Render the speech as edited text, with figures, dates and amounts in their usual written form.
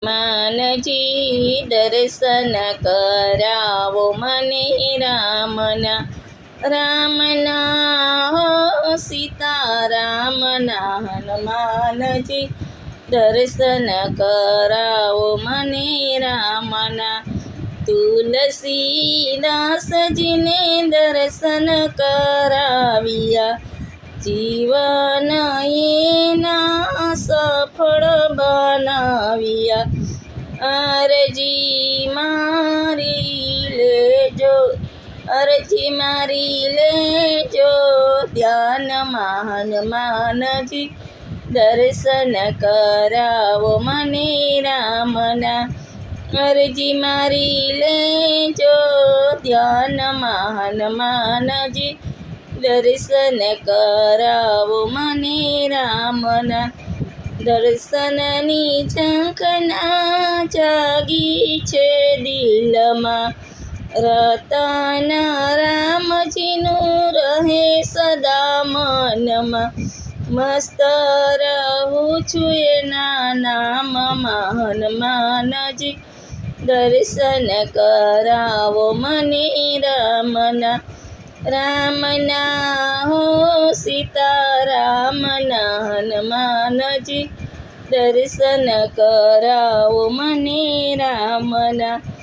હનુમાનજી દર્શન કરાવો મને રામના રામના હો સીતારામના હનુમાનજી દર્શન કરાવો મને રામના તુલસીદાસજીને દર્શન કરાવ્યા જીવન એના સફળ બનાવ્યા અરજી મારી લેજો ધ્યાનમાં હનુમાનજી દર્શન કરાવો મને રામના અરજી મારી લેજો ધ્યાનમાં હનુમાનજી દર્શન કરાવો મને રામના દર્શનની ઝંખના જાગી છે દિલમાં રતન રામજીનું રહે સદા મનમાં મસ્ત રહું છું એના નામમાં હનુમાનજી દર્શન કરાવો મને રામના રામના હો સીતારામના હનુમાનજી દર્શન કરાવો મને રામના